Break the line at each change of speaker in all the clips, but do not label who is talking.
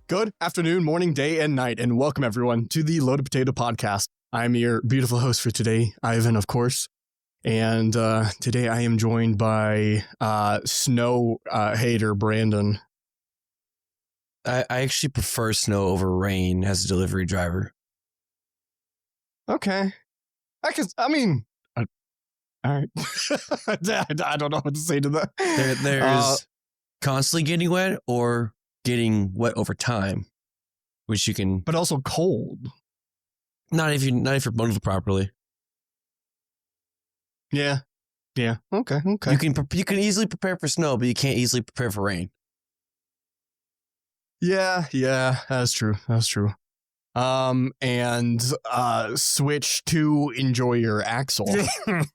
Good afternoon, morning, day, and night, and welcome everyone to the Loaded Potato Podcast. I'm your beautiful host for today, Ivan, of course, and today I am joined by snow hater Brandon.
I actually prefer snow over rain as a delivery driver.
Okay, all right. I don't know what to say to that.
There's constantly getting wet or getting wet over time, which you can,
but also cold.
not if you're bundled properly.
Yeah. Okay.
You can easily prepare for snow, but you can't easily prepare for rain.
Yeah, that's true. And switch to enjoy your Axel.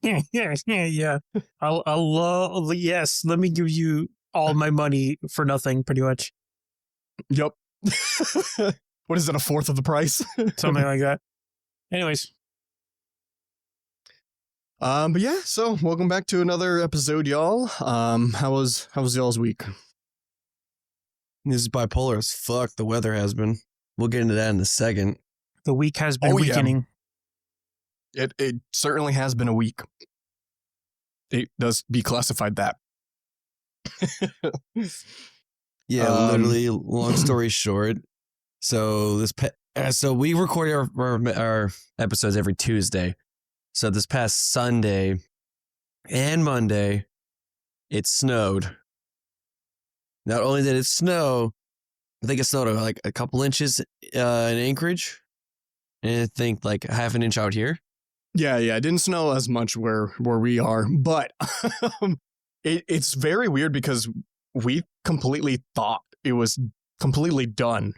yeah. I'll yes. Let me give you all my money for nothing, pretty much.
Yep. What is it? A fourth of the price?
Something like that. Anyways.
But yeah, so welcome back to another episode, y'all. How was y'all's week?
This is bipolar as fuck. The weather has been. We'll get into that in a second.
The week has been weakening.
Yeah. It certainly has been a week. It does be classified that.
Yeah, literally. Long story short, so so we record our episodes every Tuesday. So this past Sunday and Monday, it snowed. Not only did it snow, I think it snowed like a couple inches in Anchorage, and I think like half an inch out here.
Yeah, it didn't snow as much where we are, but it's very weird because we completely thought it was completely done.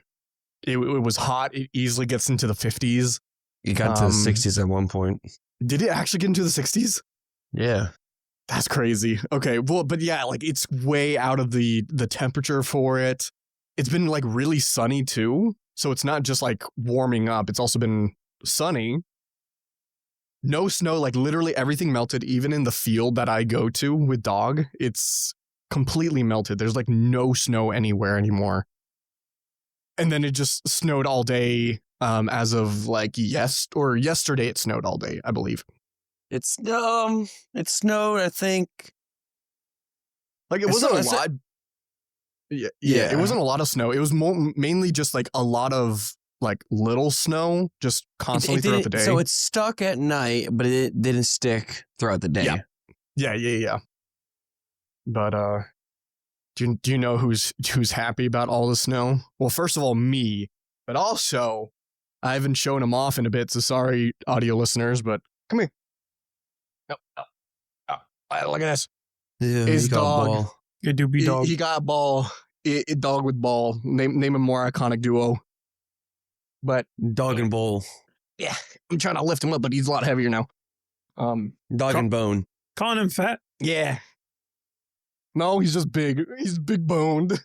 It was hot. It easily gets into the 50s.
It got to the 60s at one point.
Did it actually get into the 60s?
Yeah.
That's crazy. Okay, well, but yeah, like it's way out of the temperature for it. It's been like really sunny too. So it's not just like warming up. It's also been sunny. No snow, like literally everything melted, even in the field that I go to with dog. It's completely melted. There's like no snow anywhere anymore. And then it just snowed all day as of like yesterday it snowed all day, I believe.
It snowed, I think.
Like it wasn't a lot. Yeah, it wasn't a lot of snow. It was mainly just like a lot of like little snow just constantly throughout the day.
So it stuck at night, but it didn't stick throughout the day.
Yeah. But do you know who's happy about all the snow? Well, first of all, me, but also I haven't shown him off in a bit, so sorry, audio listeners, but come here. Oh, look at this.
Yeah,
his dog.
Good doobie dog.
He got a ball. A dog with ball. Name a more iconic duo. But
dog and bowl.
Yeah, I'm trying to lift him up, but he's a lot heavier now.
Dog and bone.
Calling him fat.
Yeah. No, he's just big. He's big boned.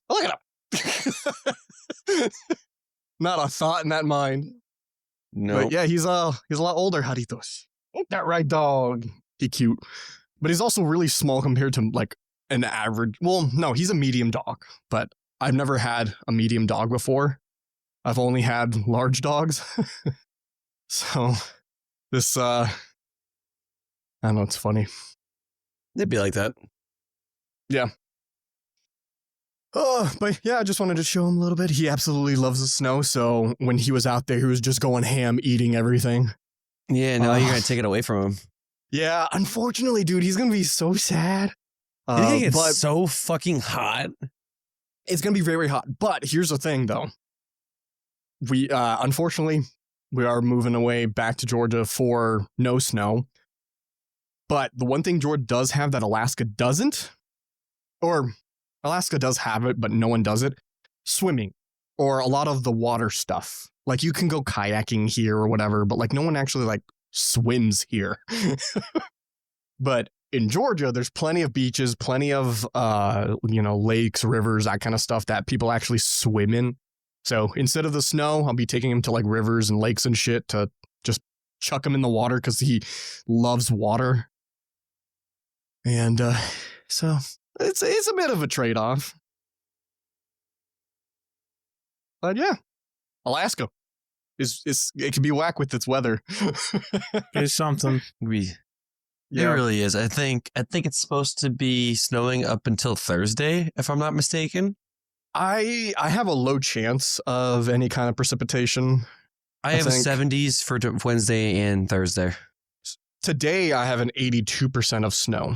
Look at him. Not a thought in that mind.
No.
But yeah, he's a lot older, Jaritos. Ain't that right, dog? He cute. But he's also really small compared to like an average. Well, no, he's a medium dog, but I've never had a medium dog before. I've only had large dogs. So this, I don't know, it's funny.
It'd be like that.
Yeah. But yeah, I just wanted to show him a little bit. He absolutely loves the snow. So when he was out there, he was just going ham, eating everything.
Yeah, now you're going to take it away from him.
Yeah, unfortunately, dude, he's going to be so sad.
You think it's so fucking hot?
It's going to be very hot. But here's the thing, though. We, unfortunately, we are moving away back to Georgia for no snow. But the one thing Georgia does have that Alaska doesn't, or Alaska does have it, but no one does it, swimming, or a lot of the water stuff. Like you can go kayaking here or whatever, but like no one actually like swims here. But in Georgia, there's plenty of beaches, plenty of, lakes, rivers, that kind of stuff that people actually swim in. So instead of the snow, I'll be taking them to like rivers and lakes and shit to just chuck him in the water because he loves water. And so it's a bit of a trade-off. But yeah, Alaska is it can be whack with its weather.
It's something.
It really is. I think it's supposed to be snowing up until Thursday, if I'm not mistaken.
I have a low chance of any kind of precipitation.
I have
think.
70s for Wednesday and Thursday.
Today I have an 82% of snow.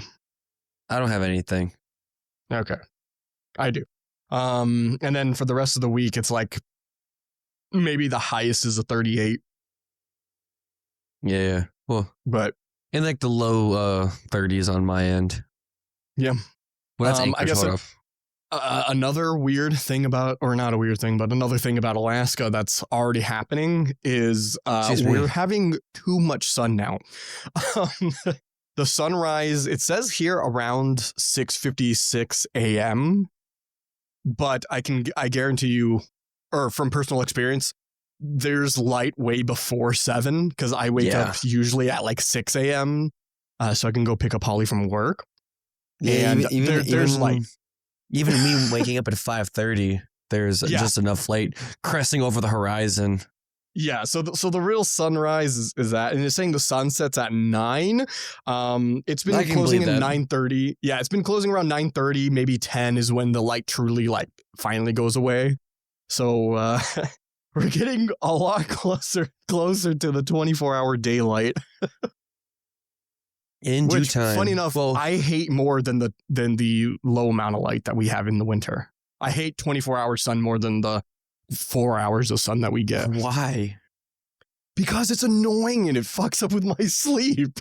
I don't have anything.
Okay. I do. And then for the rest of the week, it's like maybe the highest is a 38.
Yeah. Well,
but
in like the low 30s on my end.
Yeah.
Well, that's
I guess another weird thing about, or not a weird thing, but another thing about Alaska that's already happening is we're having too much sun now. The sunrise, it says here around 6:56 a.m., but I guarantee you, or from personal experience, there's light way before 7 because I wake up usually at like 6 a.m. So I can go pick up Holly from work.
Yeah,
and there's light.
Even me waking up at 5:30, there's just enough light cresting over the horizon. Yeah,
so the real sunrise is that, and it's saying the sun sets at 9. It's been closing at 9:30. Yeah, it's been closing around 9:30, maybe 10 is when the light truly like finally goes away. So we're getting a lot closer to the 24-hour daylight.
In due time.
Funny enough, I hate more than the low amount of light that we have in the winter. I hate 24-hour sun more than the 4 hours of sun that we get.
Why?
Because it's annoying and it fucks up with my sleep.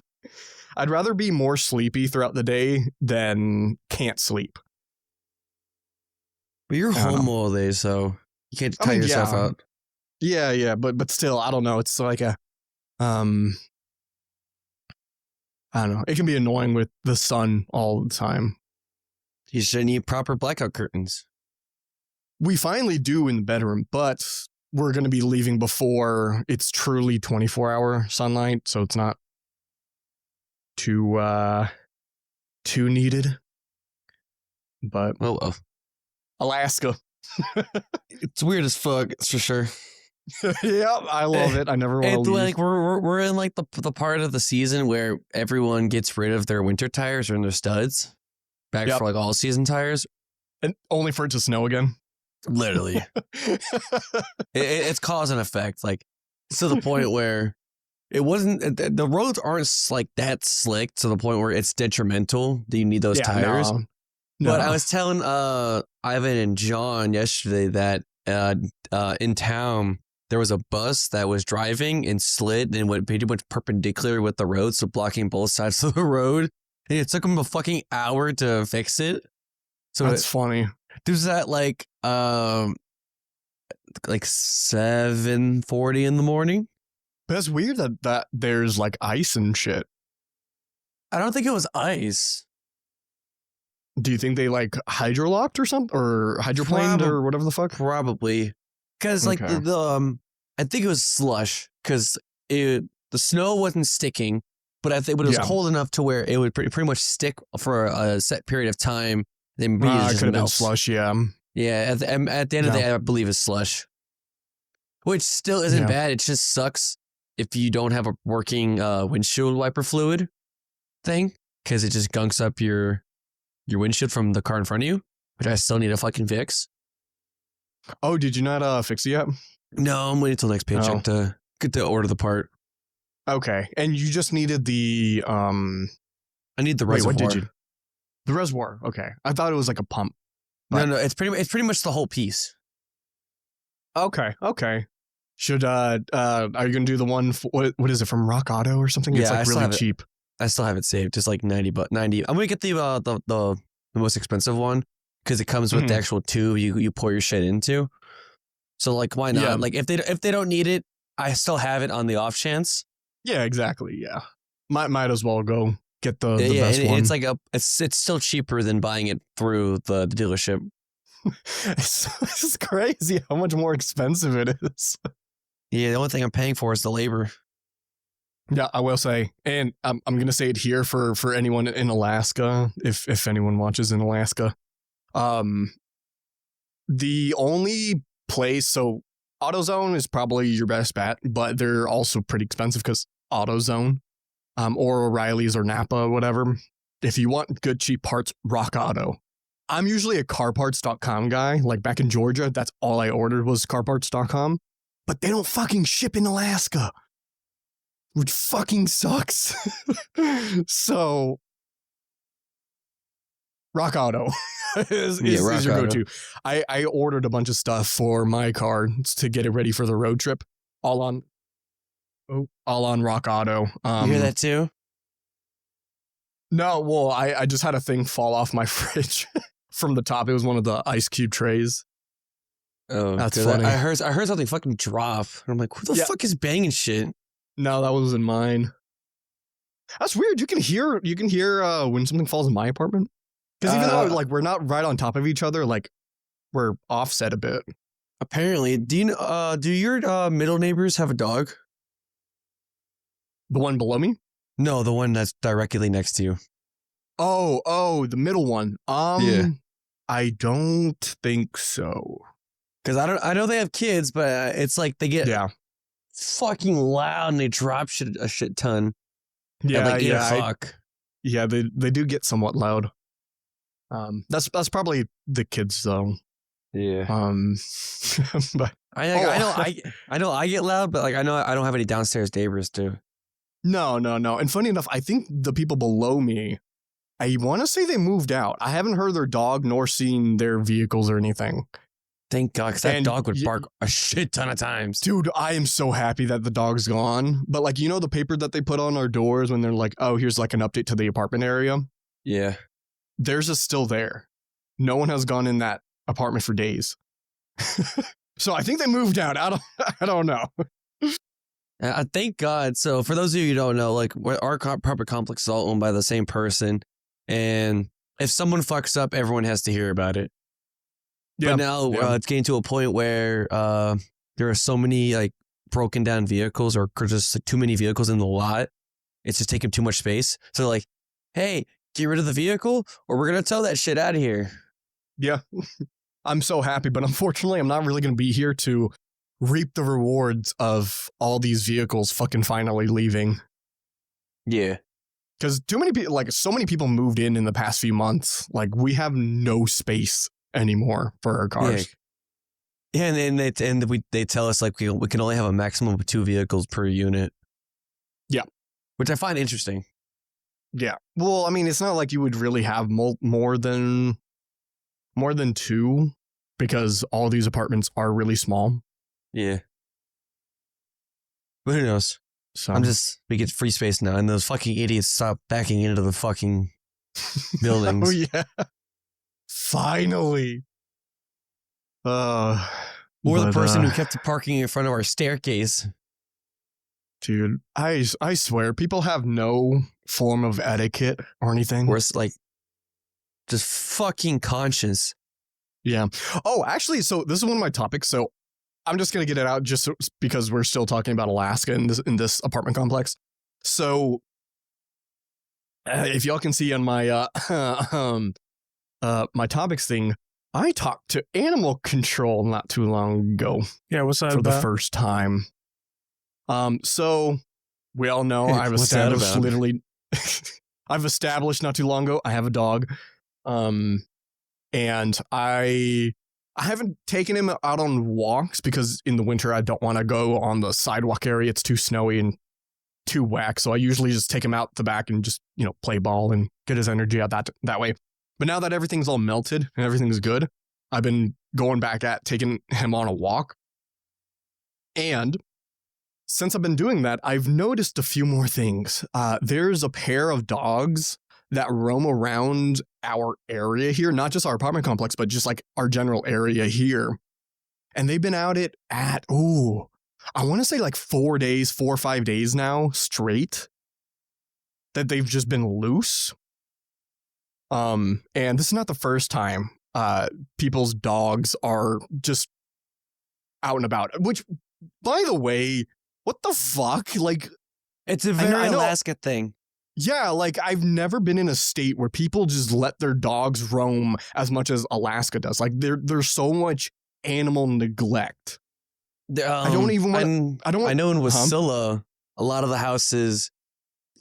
I'd rather be more sleepy throughout the day than can't sleep.
But you're home all day, so you can't tire yourself out.
Yeah, but still, I don't know. It's like a I don't know. It can be annoying with the sun all the time.
You should need proper blackout curtains.
We finally do in the bedroom, but we're going to be leaving before it's truly 24-hour sunlight, so it's not too needed. But Alaska.
It's weird as fuck, it's for sure.
Yep, I love it. I never want to leave.
Like we're in like the part of the season where everyone gets rid of their winter tires or their studs back for like all season tires,
and only for it to snow again.
Literally, it's cause and effect. Like to the point where it wasn't. The roads aren't like that slick to the point where it's detrimental that you need those tires. No. But I was telling Ivan and John yesterday that in town there was a bus that was driving and slid and went pretty much perpendicular with the road, so blocking both sides of the road. And it took them a fucking hour to fix it. So
that's funny.
There's that like 7:40 in the morning.
But it's weird that there's like ice and shit.
I don't think it was ice.
Do you think they like hydrolocked or something, or hydroplaned or whatever the fuck?
Probably, because like the I think it was slush because the snow wasn't sticking, but it was cold enough to where it would pretty much stick for a set period of time. Then
it could have been slush. Yeah.
At the end of the day, I believe it's slush, which still isn't bad. It just sucks if you don't have a working windshield wiper fluid thing, because it just gunks up your windshield from the car in front of you, which I still need to fucking fix.
Oh, did you not fix it yet?
No, I'm waiting till next paycheck to get to order the part.
Okay, and you just needed the
I need the reservoir.
What did you? The reservoir. Okay, I thought it was like a pump.
No, it's pretty much the whole piece.
Okay. Should are you gonna do the one? What is it from Rock Auto or something?
Yeah,
it's like really cheap.
I still have it saved. It's like 90. I'm gonna get the most expensive one because it comes with the actual tube you pour your shit into. So like, why not? Yeah. Like if they don't need it, I still have it on the off chance.
Yeah, exactly. Yeah, might as well go get the best one.
It's like it's still cheaper than buying it through the dealership.
It's crazy how much more expensive it is.
Yeah, the only thing I'm paying for is the labor.
Yeah, I will say, and I'm gonna say it here for anyone in Alaska, if anyone watches in Alaska. The only place, so AutoZone is probably your best bet, but they're also pretty expensive because AutoZone, or O'Reilly's or Napa or whatever. If you want good cheap parts, Rock Auto. I'm usually a carparts.com guy. Like back in Georgia, that's all I ordered was carparts.com. But they don't fucking ship in Alaska, which fucking sucks. So Rock Auto is your go-to. I ordered a bunch of stuff for my car to get it ready for the road trip, all on Rock Auto.
You hear that too?
No, well, I just had a thing fall off my fridge from the top. It was one of the ice cube trays.
Oh,
that's funny.
I heard something fucking drop. And I'm like, who the fuck is banging shit?
No, that wasn't mine. That's weird. You can hear when something falls in my apartment. Because even though like we're not right on top of each other, like we're offset a bit.
Apparently, do your middle neighbors have a dog?
The one below me?
No, the one that's directly next to you.
Oh, the middle one.
Yeah.
I don't think so.
Because I know they have kids, but it's like they get fucking loud and they drop a shit ton.
Yeah,
at like 8 o'clock.
They do get somewhat loud. That's probably the kids though.
Yeah.
But
I know I get loud, but like I know I don't have any downstairs neighbors too.
No. And funny enough, I think the people below me, I want to say they moved out. I haven't heard their dog nor seen their vehicles or anything.
Thank God, because that dog would bark a shit ton of times.
Dude, I am so happy that the dog's gone. But like, you know the paper that they put on our doors when they're like, oh, here's like an update to the apartment area?
Yeah.
Theirs is still there. No one has gone in that apartment for days. So I think they moved out. I don't know.
Thank God. So for those of you who don't know, like our apartment complex is all owned by the same person. And if someone fucks up, everyone has to hear about it. Yeah. But now it's getting to a point where there are so many like broken down vehicles or just like, too many vehicles in the lot. It's just taking too much space. So like, hey, get rid of the vehicle or we're going to tow that shit out of here.
Yeah. I'm so happy, but unfortunately, I'm not really going to be here to reap the rewards of all these vehicles fucking finally leaving.
Yeah.
Because too many people, like so many people moved in the past few months. Like we have no space anymore for our cars.
Yeah, and they tell us like we can only have a maximum of 2 vehicles per unit.
Yeah.
Which I find interesting.
Yeah. Well, I mean, it's not like you would really have more than 2 because all these apartments are really small.
Yeah. But who knows? So we get free space now, and those fucking idiots stop backing into the fucking buildings.
Oh yeah. Finally.
Or the person who kept parking in front of our staircase.
Dude, I swear, people have no form of etiquette or anything.
Or it's like just fucking conscious.
Yeah. Oh, actually, so this is one of my topics. So I'm just gonna get it out just because we're still talking about Alaska in this apartment complex. So if y'all can see on my my topics thing, I talked to animal control not too long ago.
Yeah, what's that
for
about?
the first time. So we all know I've established I've established not too long ago I have a dog. And I haven't taken him out on walks because in the winter I don't want to go on the sidewalk area. It's too snowy and too whack. So I usually just take him out the back and just, play ball and get his energy out that way. But now that everything's all melted and everything's good, I've been going back at taking him on a walk. And since I've been doing that, I've noticed a few more things. There's a pair of dogs that roam around our area here, not just our apartment complex, but just like our general area here. And they've been out at I want to say like 4 or 5 days now straight that they've just been loose. And this is not the first time people's dogs are just out and about, which, by the way, what the fuck? Like,
It's a very Alaska thing.
Yeah, like I've never been in a state where people just let their dogs roam as much as Alaska does. Like there's so much animal neglect. I don't even want.
I know in Wasilla, a lot of the houses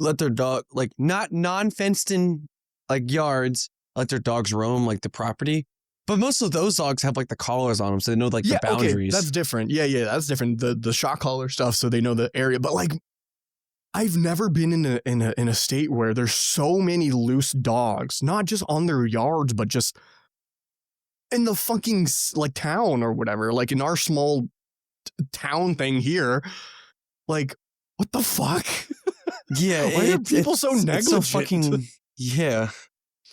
let their dog, like not non-fenced in like yards, let their dogs roam like the property. But most of those dogs have like the collars on them, so they know like the boundaries.
Okay, that's different. Yeah, that's different. The shot collar stuff, so they know the area. But like, I've never been in a state where there's so many loose dogs, not just on their yards, but just in the fucking like town or whatever. Like in our small town thing here, like what the fuck?
Yeah,
why are people so negligent?
It's so fucking yeah.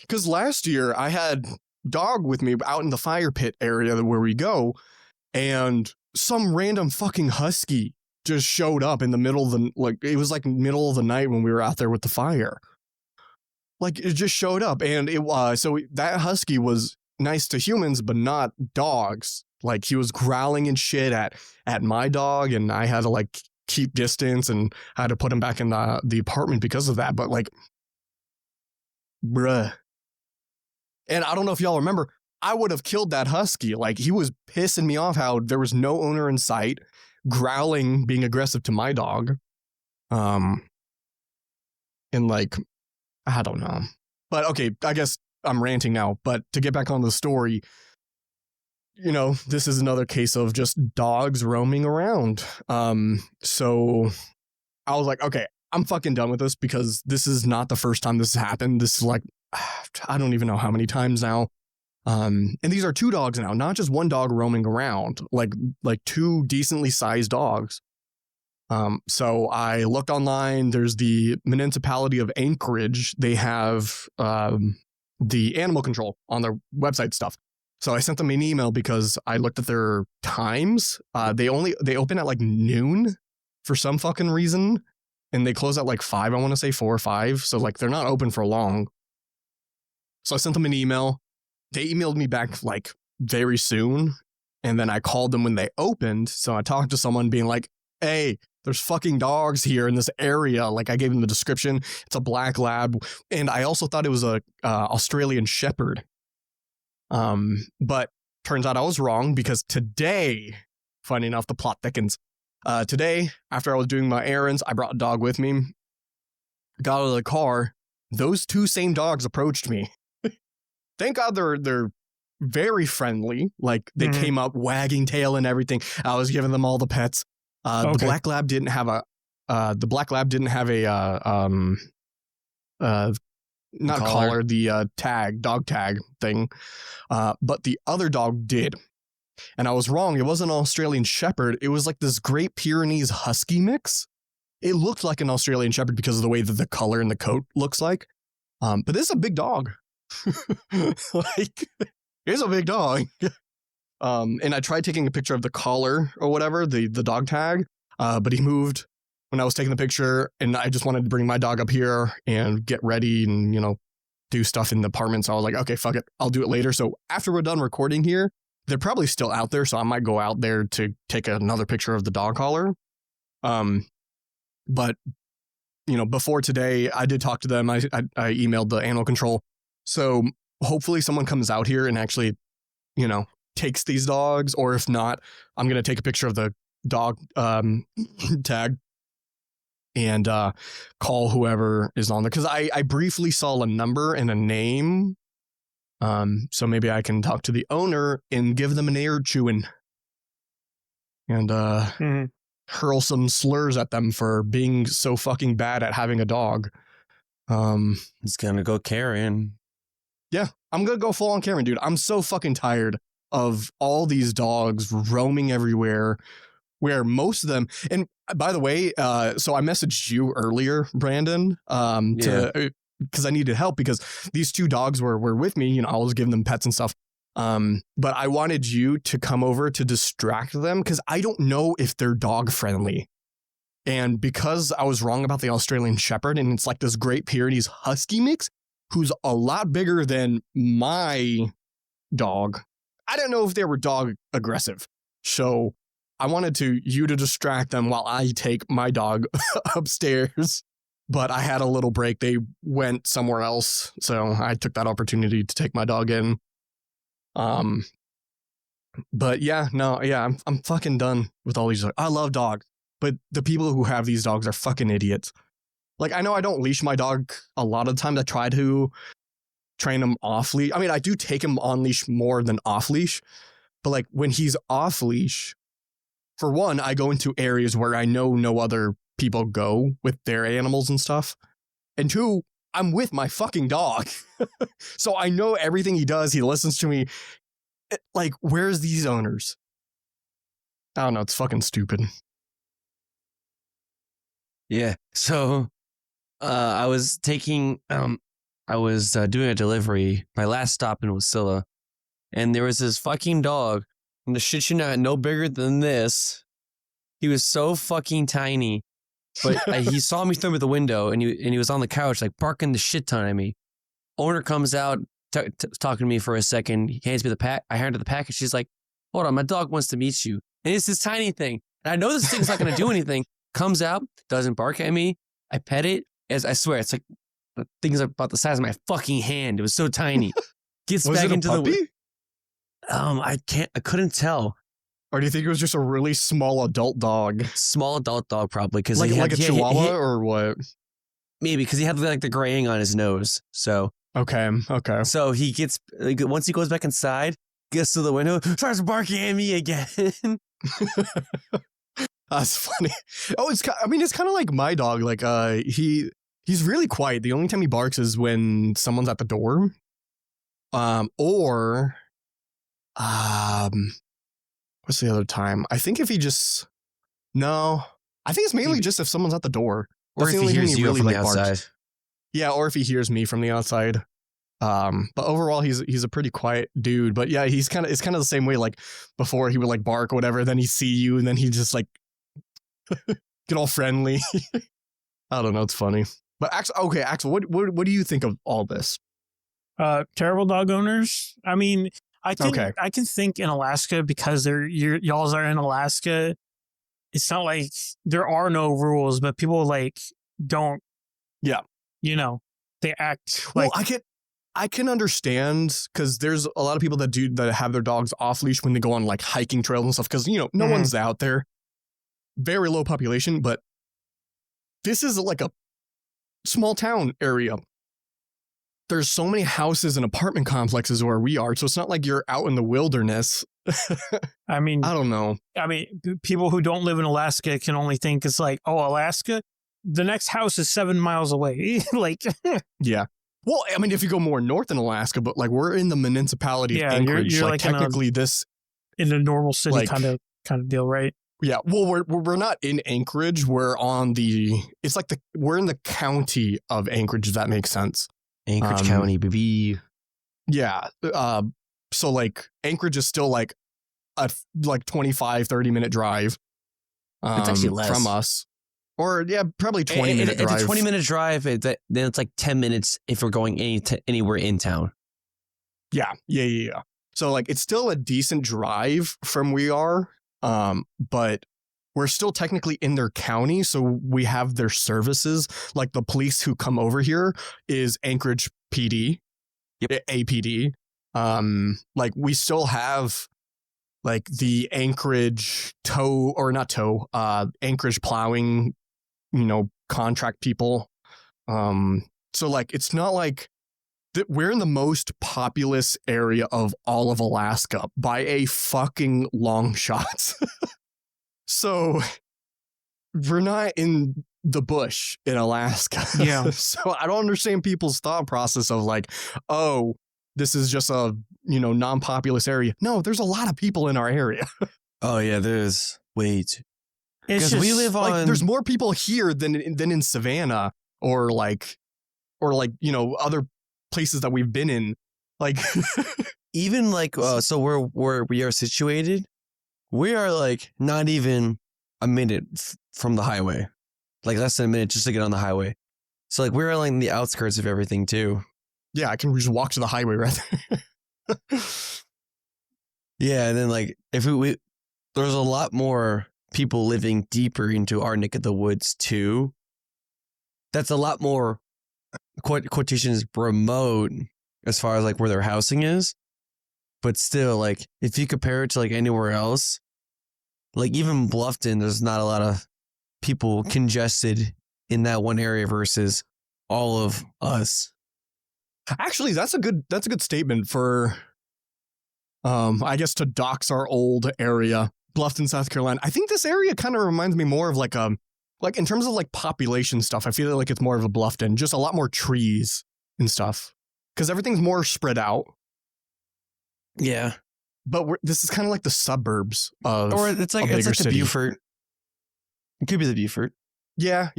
Because last year I had dog with me out in the fire pit area where we go, and some random fucking husky just showed up in the middle of the, like, it was like middle of the night when we were out there with the fire. Like, it just showed up, and it was, so that husky was nice to humans, but not dogs. Like, he was growling and shit at my dog, and I had to, like, keep distance, and I had to put him back in the apartment because of that, but, like, bruh. And I don't know if y'all remember, I would have killed that husky. Like, he was pissing me off how there was no owner in sight, growling, being aggressive to my dog. And like, I don't know. But okay, I guess I'm ranting now. But to get back on the story, you know, this is another case of just dogs roaming around. So I was like, okay, I'm fucking done with this because this is not the first time this has happened. This is like, I don't even know how many times now. And these are two dogs now, not just one dog roaming around, like two decently sized dogs. So I looked online. There's the municipality of Anchorage. They have the animal control on their website stuff. So I sent them an email because I looked at their times. They open at like noon for some fucking reason, and they close at like 5. I want to say 4 or 5. So like they're not open for long. So I sent them an email. They emailed me back like very soon. And then I called them when they opened. So I talked to someone being like, hey, there's fucking dogs here in this area. Like I gave them the description. It's a black lab. And I also thought it was a Australian Shepherd. But turns out I was wrong because today, funny enough, the plot thickens. Today, after I was doing my errands, I brought a dog with me. Got out of the car. Those two same dogs approached me. Thank God they're very friendly. Like they came up wagging tail and everything. I was giving them all the pets. The black lab didn't have a not a collar, the dog tag thing. But the other dog did. And I was wrong. It wasn't an Australian Shepherd. It was like this Great Pyrenees Husky mix. It looked like an Australian Shepherd because of the way that the color and the coat looks like. But this is a big dog. Like, it's a big dog. And I tried taking a picture of the collar or whatever, the dog tag, but he moved when I was taking the picture, and I just wanted to bring my dog up here and get ready and, you know, do stuff in the apartment. So I was like, okay, fuck it. I'll do it later. So after we're done recording here, they're probably still out there. So I might go out there to take another picture of the dog collar. But, you know, before today, I did talk to them. I emailed the animal control. So hopefully someone comes out here and actually, you know, takes these dogs, or if not, I'm going to take a picture of the dog tag and call whoever is on there. Because I briefly saw a number and a name. So maybe I can talk to the owner and give them an ear chewing and hurl some slurs at them for being so fucking bad at having a dog.
It's going to go Karen.
Yeah, I'm going to go full on Karen, dude. I'm so fucking tired of all these dogs roaming everywhere, where most of them, and by the way, so I messaged you earlier, Brandon, because I needed help because these two dogs were with me. You know, I was giving them pets and stuff. But I wanted you to come over to distract them because I don't know if they're dog friendly. And because I was wrong about the Australian Shepherd, and it's like this Great Pyrenees Husky mix, who's a lot bigger than my dog. I don't know if they were dog aggressive. So I wanted you to distract them while I take my dog upstairs. But I had a little break. They went somewhere else. So I took that opportunity to take my dog in. But yeah, I'm fucking done with all these dogs. I love dogs, but the people who have these dogs are fucking idiots. Like, I know I don't leash my dog a lot of the time. I try to train him off leash. I mean, I do take him on leash more than off leash, but like when he's off leash, for one, I go into areas where I know no other people go with their animals and stuff. And two, I'm with my fucking dog. So I know everything he does. He listens to me. Like, where's these owners? I don't know. It's fucking stupid.
Yeah. So I was doing a delivery, my last stop in Wasilla, and there was this fucking dog, and the shit you not, no bigger than this. He was so fucking tiny, but he saw me through the window, and he was on the couch, like barking the shit ton at me. Owner comes out, talking to me for a second. He hands me the pack. I hand her the package. She's like, "Hold on, my dog wants to meet you." And it's this tiny thing, and I know this thing's not going to do anything. Comes out, doesn't bark at me. I pet it. As I swear, it's like the thing's about the size of my fucking hand. It was so tiny. Gets
Was
back
it a
into
puppy?
I couldn't tell.
Or do you think it was just a really small adult dog?
Small adult dog, probably, because
Like a chihuahua or what?
maybe because he had like the graying on his nose. So
Okay.
he gets once he goes back inside, gets to the window, starts barking at me again.
That's funny. Oh, it's kind of like my dog. Like, he's really quiet. The only time he barks is when someone's at the door. Or what's the other time? I think if he just, no, I think it's mainly just if someone's at the door.
Or
That's
if
the
he
only thing
hears you
really
from the
like barks.
outside.
Yeah, or if he hears me from the outside. But overall, he's a pretty quiet dude. But yeah, it's kind of the same way. Like before, he would like bark or whatever, then he see you, and then he just like get all friendly. I don't know. It's funny. But Axel, what do you think of all this?
Terrible dog owners. I mean, I can think in Alaska because y'all's are in Alaska. It's not like there are no rules, but people like don't.
Yeah.
They act
Well,
like.
I can understand because there's a lot of people that have their dogs off leash when they go on like hiking trails and stuff because no one's out there. Very low population, but this is like a small town area. There's so many houses and apartment complexes where we are, so it's not like you're out in the wilderness.
I mean,
I don't know.
I mean, people who don't live in Alaska can only think it's like, oh, Alaska, the next house is 7 miles away. Like,
yeah. Well, I mean, if you go more north in Alaska, but like we're in the municipality of Anchorage,
you're
like technically
in a normal city
like,
kind of deal, right?
Yeah. Well, we're not in Anchorage. We're we're in the county of Anchorage. If that makes sense.
Anchorage County, baby.
Yeah. So like Anchorage is still like a 25-30 minute drive.
It's actually less
from us. Or yeah, probably 20-minute drive.
It's a 20-minute drive. Then it's like 10 minutes if we're going anywhere in town.
Yeah. So like it's still a decent drive from we are, but we're still technically in their county, so we have their services. Like the police who come over here is Anchorage PD, APD. Like we still have like the Anchorage Anchorage plowing, contract people. So like it's not like we're in the most populous area of all of Alaska by a fucking long shot. So we're not in the bush in Alaska.
Yeah.
So I don't understand people's thought process of like, oh, this is just a, non-populous area. No, there's a lot of people in our area.
Oh yeah, there's wait.
Because
we live on
like, there's more people here than in Savannah or other places that we've been in. Like
even like so where we are situated, we are like not even a minute from the highway, like less than a minute just to get on the highway. So like we're like in the outskirts of everything too.
Yeah, I can just walk to the highway right there.
Yeah, and then like if we there's a lot more people living deeper into our neck of the woods too. That's a lot more quotations remote as far as like where their housing is. But still, like if you compare it to like anywhere else, like even Bluffton, there's not a lot of people congested in that one area versus all of us.
Actually, that's a good statement for I guess to dox our old area, Bluffton, South Carolina. I think this area kind of reminds me more of like in terms of like population stuff, I feel like it's more of a Bluffton, just a lot more trees and stuff because everything's more spread out.
Yeah.
But this is kind of like the suburbs of
or it's like the Beaufort. It could be the Beaufort.
Yeah.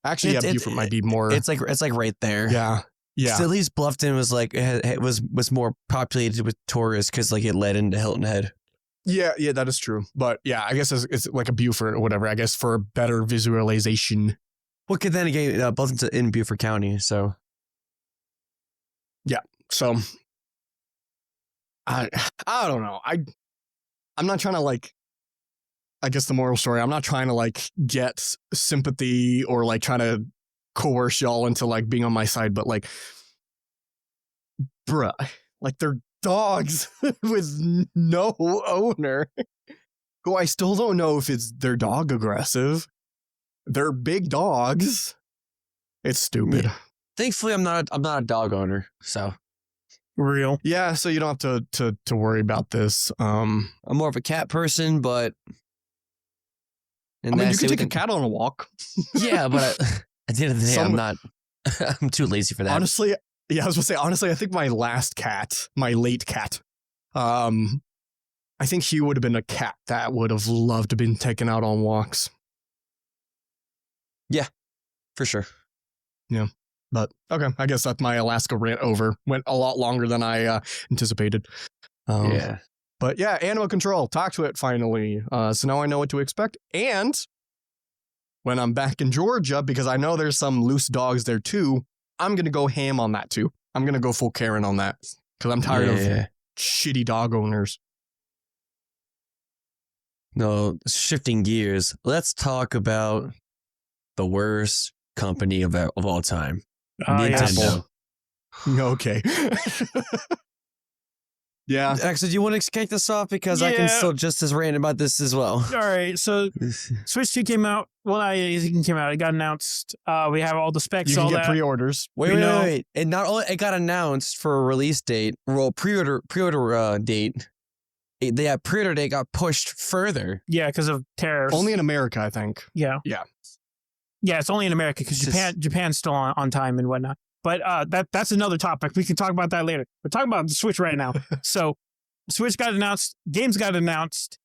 Actually, Beaufort might be more.
It's like right there.
Yeah.
So at least Bluffton was like it was more populated with tourists because like it led into Hilton Head.
Yeah, that is true. But yeah, I guess it's like a Beaufort or whatever. I guess for a better visualization.
Well, then again, Bluffton's in Beaufort County, so
yeah. So I don't know. I'm not trying to like. I guess the moral story. I'm not trying to like get sympathy or like trying to coerce y'all into like being on my side, but like, bruh, like they're dogs with no owner, who I still don't know if it's their dog aggressive. They're big dogs. It's stupid.
Yeah. Thankfully, I'm not a dog owner, so
real.
Yeah, so you don't have to worry about this.
I'm more of a cat person, but
I mean, you can take a cat on a walk.
Yeah, but at the end of the day, I'm not. I'm too lazy for that.
Honestly, yeah, I was gonna say, honestly, I think my late cat, I think he would have been a cat that would have loved to have been taken out on walks.
Yeah, for sure.
Yeah, but okay, I guess that's my Alaska rant over. Went a lot longer than I anticipated.
Yeah.
But yeah, Animal Control, talk to it finally. So now I know what to expect. And when I'm back in Georgia, because I know there's some loose dogs there too, I'm going to go ham on that too. I'm going to go full Karen on that because I'm tired of shitty dog owners.
No, shifting gears. Let's talk about the worst company of all time. Nintendo.
Yes. Okay. Yeah.
Actually, do you want to kick this off? Because I can still just as rant about this as well.
All right. So Switch 2 came out. Well, it came out. It got announced. We have all the specs.
You can get pre-orders.
Wait. And not only it got announced for a release date, pre-order date. They had pre-order date got pushed further.
Yeah, because of tariffs.
Only in America, I think.
Yeah. Yeah, it's only in America because Japan's still on time and whatnot. But that's another topic. We can talk about that later. We're talking about the Switch right now. So Switch got announced. Games got announced.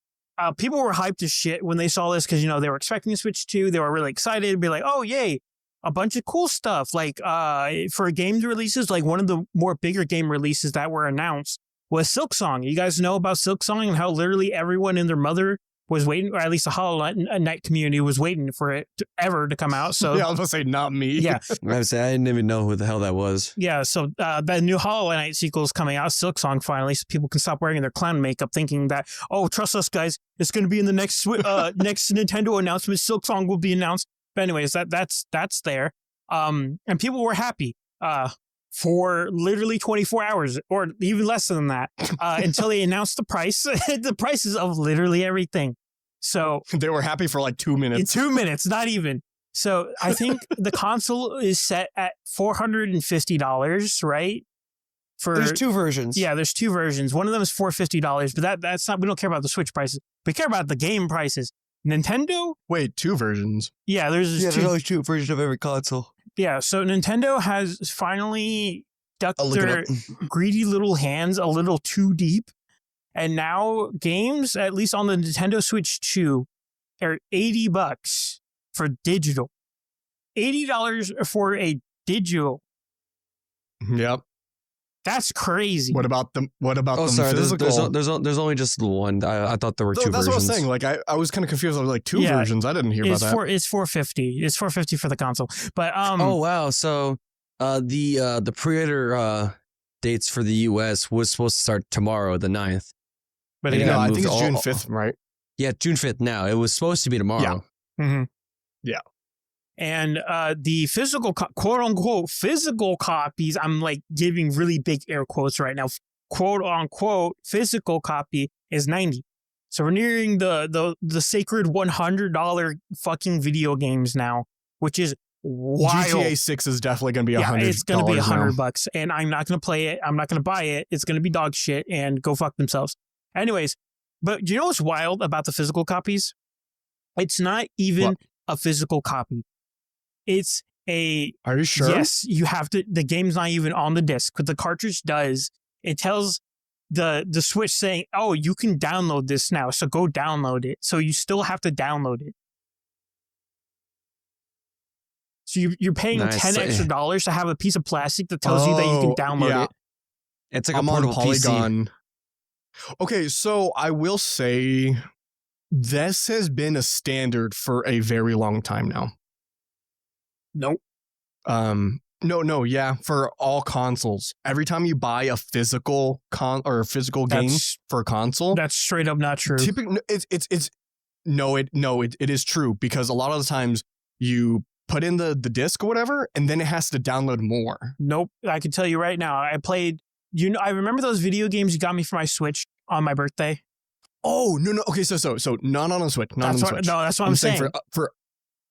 People were hyped as shit when they saw this because, they were expecting a Switch 2. They were really excited to be like, oh, yay, a bunch of cool stuff. Like for games releases, like one of the more bigger game releases that were announced was Silksong. You guys know about Silksong and how literally everyone and their mother was waiting, or at least the Hollow Knight community was waiting for it to come out. So
yeah, I was going to say, not me.
Yeah.
I didn't even know who the hell that was.
Yeah, so the new Hollow Knight sequel is coming out, Silksong finally, so people can stop wearing their clown makeup thinking that, oh, trust us, guys, it's going to be in the next next Nintendo announcement. Silksong will be announced. But anyways, that's there. And people were happy for literally 24 hours or even less than that until they announced the prices of literally everything. So
they were happy for like 2 minutes.
In 2 minutes, not even. So I think the console is set at $450, right?
There's two versions.
Yeah, there's two versions. One of them is $450, but that's not. We don't care about the Switch prices. We care about the game prices. Nintendo.
Wait, two versions?
Yeah, there's
always two versions of every console.
Yeah, so Nintendo has finally ducked their greedy little hands a little too deep. And now games, at least on the Nintendo Switch 2, are $80 for digital. $80 for a digital.
Yep.
That's crazy.
What about them
physical?
physical?
There's only just one. I thought there were two versions.
That's what I was saying. Like I was kind of confused. I was like, two versions. I didn't hear about that.
It's $450. It's $450 for the console. But
oh wow. So the pre-order dates for the US was supposed to start tomorrow, the 9th.
But
And it
yeah,
got
I think
moved
it's June
all-
5th, right?
Yeah, June 5th now. It was supposed to be tomorrow.
hmm
Yeah.
And the physical, quote unquote, physical copies, I'm like giving really big air quotes right now. Quote unquote, physical copy is 90. So we're nearing the sacred $100 fucking video games now, which is wild.
GTA 6 is definitely going to be $100.
It's going to be
$100.
$100, and I'm not going to play it. I'm not going to buy it. It's going to be dog shit and go fuck themselves. Anyways, but you know what's wild about the physical copies? It's not even a physical copy. It's a.
Are you sure?
Yes, you have to. The game's not even on the disc. What the cartridge does, it tells the Switch saying, "Oh, you can download this now, so go download it." So you still have to download it. So you're paying
Nice.
$10 extra to have a piece of plastic that tells you that you can download it.
It's like
I'm
a
on
portable PC.
Polygon. Okay, so I will say this has been a standard for a very long time now.
Nope.
No, yeah, for all consoles. Every time you buy a physical physical game for a console,
That's straight up not true.
typically it is true, because a lot of the times you put in the disc or whatever, and then it has to download more.
Nope. I can tell you right now. I played. I remember those video games you got me for my Switch on my birthday.
Oh no. Okay, so not on the Switch. Not on the Switch.
No, that's what I'm saying.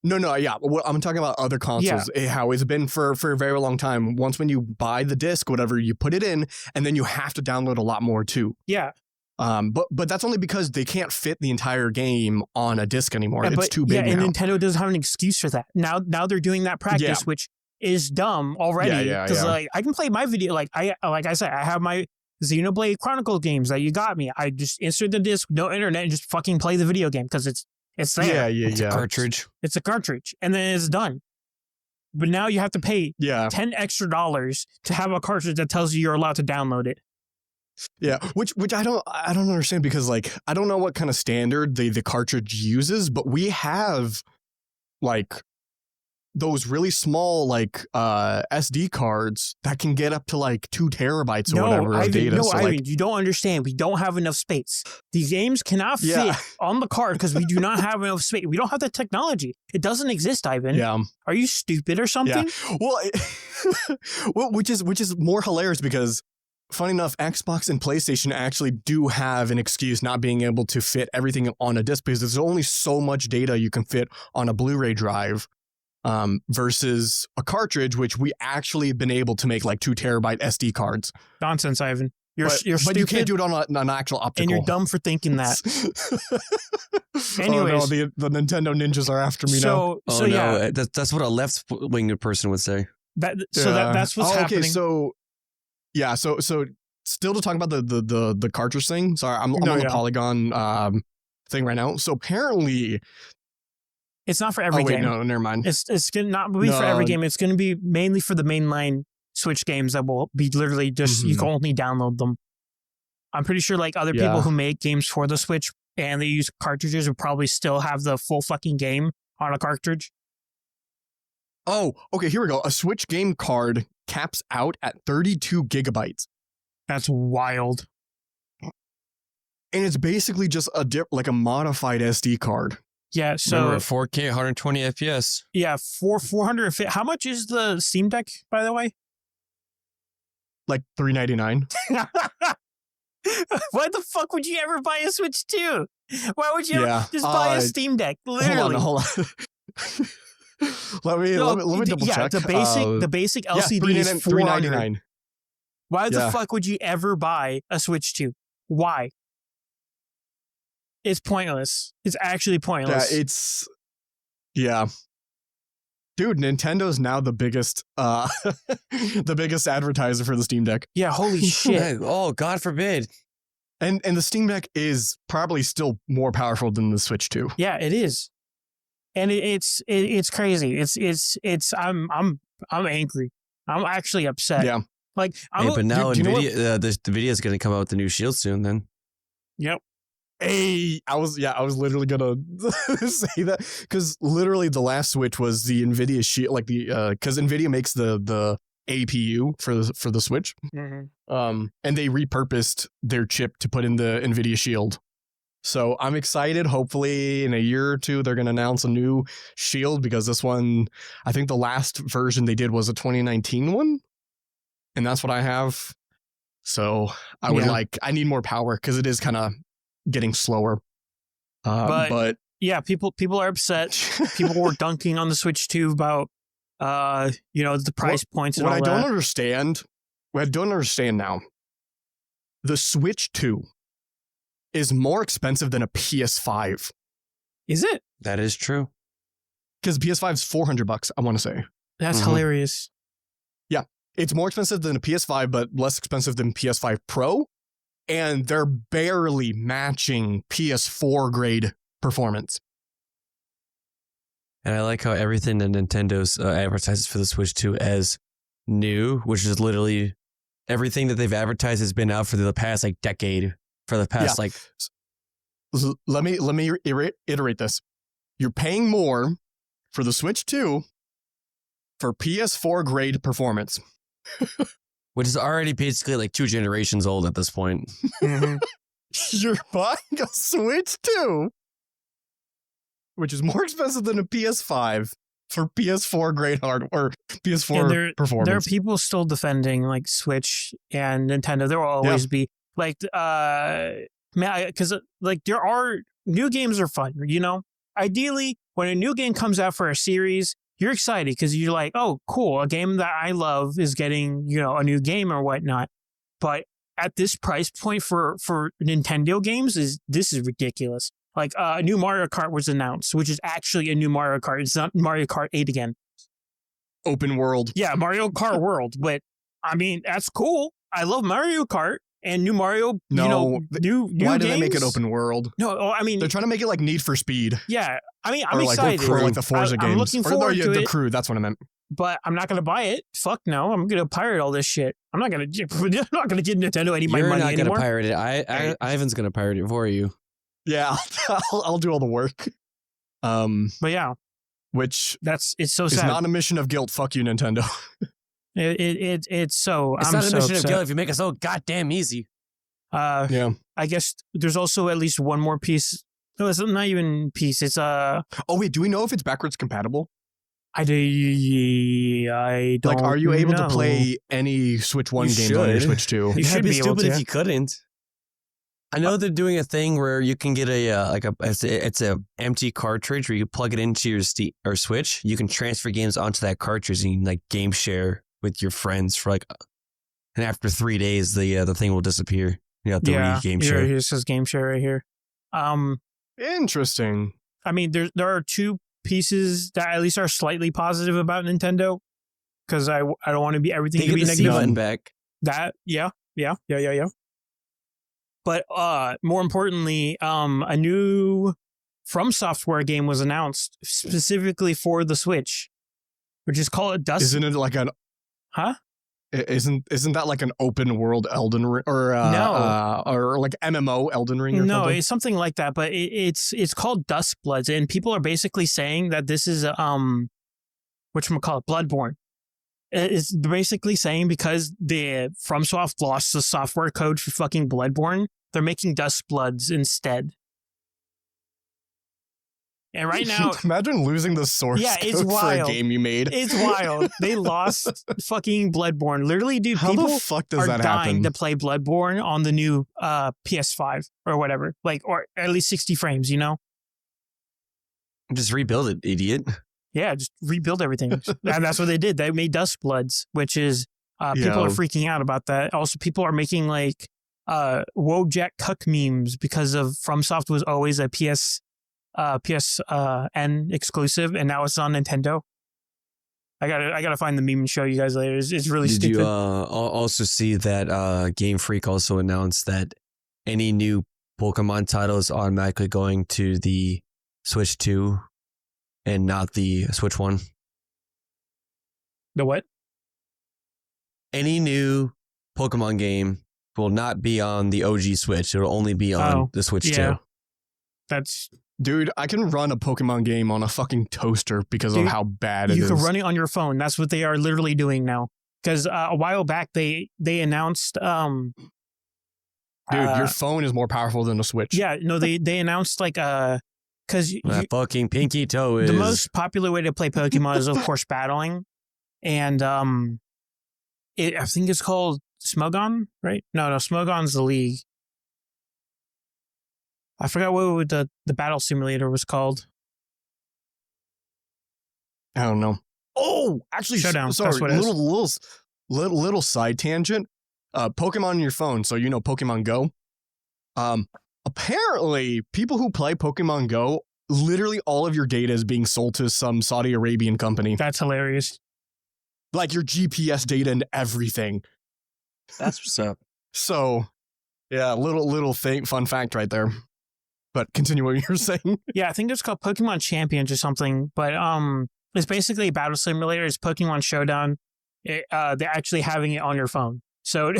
Yeah. Well, I'm talking about other consoles. How it's been for a very long time. Once when you buy the disc, whatever, you put it in, and then you have to download a lot more too.
Yeah.
But that's only because they can't fit the entire game on a disc anymore. It's too big
now.
now.
And Nintendo doesn't have an excuse for that. Now they're doing that practice, which is dumb already. Because like I can play my video, like I said, I have my Xenoblade Chronicles games that you got me. I just insert the disc, no internet, and just fucking play the video game because it's there.
It's a cartridge.
It's a cartridge, and then it's done. But now you have to pay $10 extra to have a cartridge that tells you you're allowed to download it.
Yeah, which I don't understand, because like I don't know what kind of standard the cartridge uses, but we have like those really small like SD cards that can get up to like 2 terabytes or whatever of data.
No,
so
Ivan, you don't understand. We don't have enough space. These games cannot fit on the card because we do not have enough space. We don't have the technology. It doesn't exist, Ivan.
Yeah.
Are you stupid or something?
Yeah. Well, which is more hilarious because, funny enough, Xbox and PlayStation actually do have an excuse not being able to fit everything on a disc, because there's only so much data you can fit on a Blu-ray drive. Versus a cartridge, which we actually have been able to make like 2 terabyte SD cards.
Nonsense, Ivan. You're stupid. But
you can't do it on an actual optical.
And you're dumb for thinking that.
Anyways. Oh no, the Nintendo ninjas are after me now.
No, that's what a left-wing person would say.
That's what's happening.
Okay, so still to talk about the cartridge thing. Sorry, I'm on the Polygon thing right now. So apparently,
it's not for every game.
No, never mind.
It's not for every game. It's going to be mainly for the mainline Switch games that will be literally just you can only download them. I'm pretty sure like other people who make games for the Switch and they use cartridges would probably still have the full fucking game on a cartridge.
Oh, okay, here we go. A Switch game card caps out at 32 gigabytes.
That's wild.
And it's basically just a modified SD card.
Yeah, so
4K, 120 FPS.
Yeah, 450. How much is the Steam Deck, by the way?
Like $399.
Why the fuck would you ever buy a Switch 2? Why would you ever just buy a Steam Deck? Literally.
Hold on. let me double check.
The basic LCD is $399. Why the fuck would you ever buy a Switch 2? Why? It's pointless. It's actually pointless.
Yeah, dude, Nintendo's now the biggest advertiser for the Steam Deck.
Yeah, holy shit.
Oh, God forbid.
And the Steam Deck is probably still more powerful than the Switch 2.
Yeah, it is. And it's crazy. I'm angry. I'm actually upset.
Yeah.
Like,
but now Nvidia, the Nvidia is going to come out with the new Shield soon. Then.
Yep.
Hey, I was literally gonna say that, because literally the last Switch was the Nvidia Shield, like because Nvidia makes the APU for the Switch.
Mm-hmm.
And they repurposed their chip to put in the NVIDIA Shield. So I'm excited. Hopefully in a year or two, they're going to announce a new Shield, because this one, I think the last version they did was a 2019 one. And that's what I have. So I need more power, because it is kind of getting slower. But
yeah, people are upset. People were dunking on the Switch 2 about, the price points and all that.
What I don't understand now, the Switch 2 is more expensive than a PS5.
Is it?
That is true.
Because PS5 is $400, I want to say.
That's hilarious.
Yeah, it's more expensive than a PS5, but less expensive than PS5 Pro. And they're barely matching PS4 grade performance.
And I like how everything that Nintendo's advertises for the Switch 2 as new, which is literally everything that they've advertised has been out for the past decade. For the past
Let me iterate this. You're paying more for the Switch 2 for PS4 grade performance.
Which is already basically 2 generations old at this point.
Mm-hmm.
You're buying a Switch 2, which is more expensive than a PS5 for PS4 grade hardware or PS4 performance.
There are people still defending Switch and Nintendo. There will always be because there are new games are fun. Ideally, when a new game comes out for a series, you're excited because you're like, oh, cool, a game that I love is getting, a new game or whatnot. But at this price point for Nintendo games, this is ridiculous. A new Mario Kart was announced, which is actually a new Mario Kart. It's not Mario Kart 8 again.
Open world.
Yeah, Mario Kart World. But, I mean, that's cool. I love Mario Kart. And new Mario, new
why
games?
do they make it open world?
No, I mean...
They're trying to make it like Need for Speed.
Yeah, I mean, I'm excited.
Or the Forza games.
I'm looking forward to
the
it.
Crew, that's what I meant.
But I'm not going to buy it. Fuck no. I'm going to pirate all this shit. I'm not going to give Nintendo any of my money anymore.
You're not going to pirate it. Ivan's going to pirate it for you.
Yeah, I'll do all the work.
But yeah.
Which...
It's so sad.
It's not a mission of guilt. Fuck you, Nintendo.
It's so...
It's not a mission of guilt if you make it so goddamn easy.
Yeah.
I guess there's also at least one more piece. No, it's not even piece. It's Oh
wait, do we know if it's backwards compatible?
I don't.
Are you able to play any Switch 1 games on your Switch 2?
You should be
stupid if you couldn't. I know they're doing a thing where you can get it's a empty cartridge where you plug it into your Steam or Switch. You can transfer games onto that cartridge and you can game share with your friends for and after 3 days the thing will disappear. You have to game share.
It says game share right here.
Interesting.
I mean, there are 2 pieces that at least are slightly positive about Nintendo, because I don't want to be everything to be negative.
C button back.
That yeah. But more importantly, a new From Software game was announced specifically for the Switch, which is called Dust.
Isn't it like an?
Huh?
Isn't that like an open world Elden Ring or
no,
or like MMO Elden Ring? Or
no,
something?
it's something like that. But it's called Duskbloods, and people are basically saying that this is whatchamacallit, Bloodborne. It's basically saying because the FromSoft lost the software code for fucking Bloodborne, they're making Duskbloods instead. And right now,
imagine losing the source code for a game you made.
It's wild. They lost fucking Bloodborne. Literally, dude,
how
people
the fuck does
are
that
dying
happen?
to play Bloodborne on the new PS5 or whatever, or at least 60 frames.
Just rebuild it, idiot.
Yeah, just rebuild everything. And that's what they did. They made Duskbloods, which is people are freaking out about that. Also, people are making Wojak Cuck memes because of FromSoft was always a PSN exclusive, and now it's on Nintendo. I gotta find the meme and show you guys later. It's really stupid.
Did you also see that Game Freak also announced that any new Pokemon title is automatically going to the Switch 2 and not the Switch 1?
The what?
Any new Pokemon game will not be on the OG Switch. It'll only be on the Switch 2.
That's...
Dude, I can run a Pokemon game on a fucking toaster because of how bad it is.
You can run it on your phone. That's what they are literally doing now. because a while back they announced
Dude, your phone is more powerful than a Switch.
Yeah, no, they announced like because
that fucking pinky toe is
the most popular way to play Pokemon is of course battling, and I think it's called Smogon, right? No, Smogon's the league. I forgot what the battle simulator was called.
I don't know. Oh, actually,
Showdown.
Sorry,
That's what it is.
little side tangent. Pokemon on your phone, so you know Pokemon Go. Apparently, people who play Pokemon Go, literally all of your data is being sold to some Saudi Arabian company.
That's hilarious.
Like your GPS data and everything.
That's what's up.
So, yeah, little fun fact right there. But continue what you were saying.
Yeah, I think it's called Pokemon Champions or something. But it's basically a battle simulator. It's Pokemon Showdown. They're actually having it on your phone. So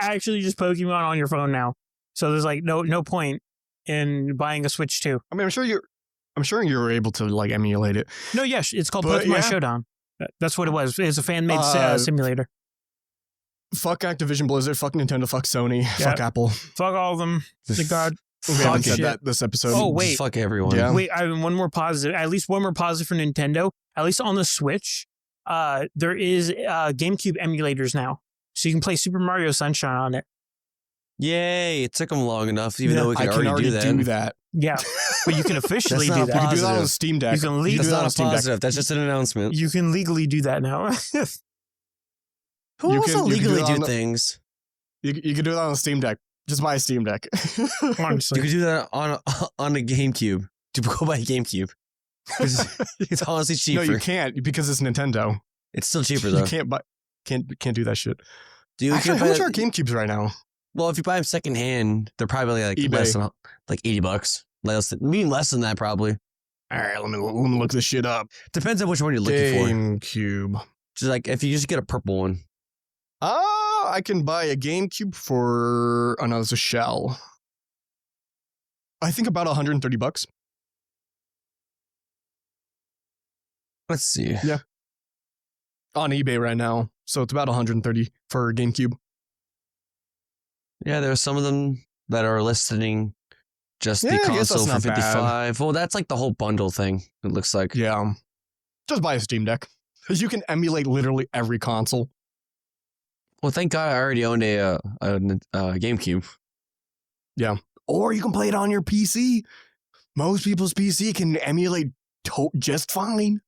actually just Pokemon on your phone now. So there's like no point in buying a Switch 2.
I mean, I'm sure you're able to like emulate it.
No, yes, it's called Pokemon Showdown. That's what it was. It's a fan-made simulator.
Fuck Activision Blizzard, fuck Nintendo, fuck Sony, fuck Apple.
Fuck all of them. The God.
We haven't said that this episode.
Oh, wait.
Just fuck everyone.
Yeah.
Wait, I have one more positive. At least one more positive for Nintendo. At least on the Switch, there is GameCube emulators now. So you can play Super Mario Sunshine on it.
Yay! It took them long enough, even though we could already do that.
Yeah, but you can officially do that.
You can do that on Steam Deck.
You can legally
That's not a positive. That's just an announcement.
You can legally do that now.
Who also legally do things?
You can do that on the Steam Deck. Just buy a Steam Deck.
Honestly,
you could do that on a GameCube. To go buy a GameCube. It's honestly cheaper.
No, you can't because it's Nintendo.
It's still cheaper though.
You can't do that shit.
Actually,
how much are GameCubes right now?
Well, if you buy them secondhand, they're probably like
eBay.
less than like $80. Less than that probably.
All right, let me look this shit up.
Depends on which one you're looking for.
GameCube.
Just like if you just get a purple one.
I can buy a GameCube for it's a shell. I think about $130.
Let's see.
Yeah. On eBay right now. So it's about $130 for a GameCube.
Yeah, there are some of them that are listing just the console for $55. Bad. Well, that's like the whole bundle thing, it looks like.
Yeah. Just buy a Steam Deck. Because you can emulate literally every console.
Well, thank God I already owned a GameCube.
Yeah. Or you can play it on your PC. Most people's PC can emulate just fine.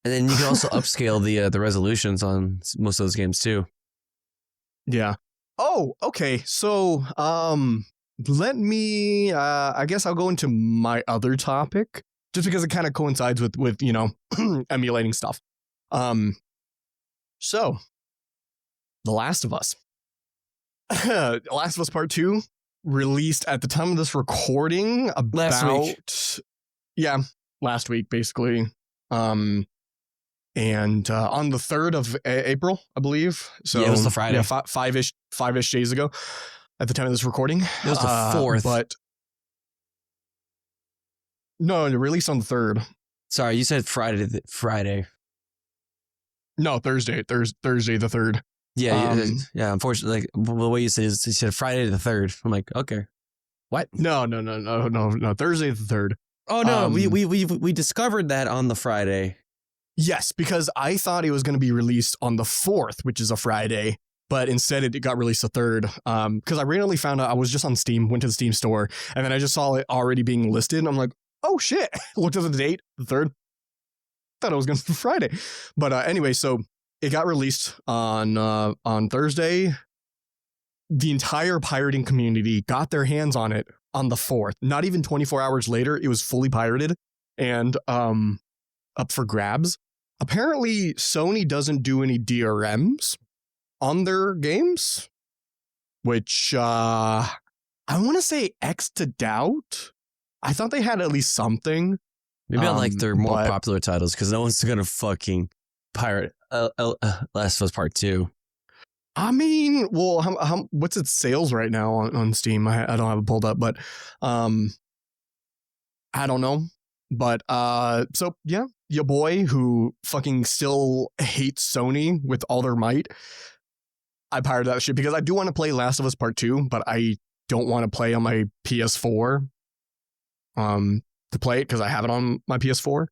And then you can also upscale the resolutions on most of those games too.
Yeah. Oh, okay. So, let me. I guess I'll go into my other topic, just because it kind of coincides with emulating stuff. So, The Last of Us. The Last of Us Part 2 released at the time of this recording
last
week basically. And on the 3rd of April, I believe. So
yeah, it was the Friday.
Yeah, five-ish days ago at the time of this recording.
It was the 4th.
But no, it released on the 3rd.
Sorry, you said Friday.
No, Thursday the 3rd.
Yeah. Unfortunately, like the way you said is you said Friday the 3rd. I'm like, okay, what?
No. Thursday the 3rd.
Oh no, we discovered that on the Friday.
Yes, because I thought it was going to be released on the 4th, which is a Friday, but instead it got released the 3rd. Because I randomly found out, I was just on Steam, went to the Steam store, and then I just saw it already being listed, and I'm like, oh shit! Looked at the date, the 3rd. Thought it was going to be Friday, but anyway, so it got released on Thursday. The entire pirating community got their hands on it on the 4th. Not even 24 hours later, it was fully pirated and up for grabs. Apparently, Sony doesn't do any DRMs on their games, which I want to say X to doubt. I thought they had at least something.
Maybe on like their more popular titles, because no one's gonna fucking pirate Last of Us Part 2.
I mean, well, how what's its sales right now on Steam? I don't have it pulled up, but I don't know. But so yeah, your boy who fucking still hates Sony with all their might, I pirated that shit because I do want to play Last of Us Part 2, but I don't want to play on my PS4 to play it because I have it on my PS4.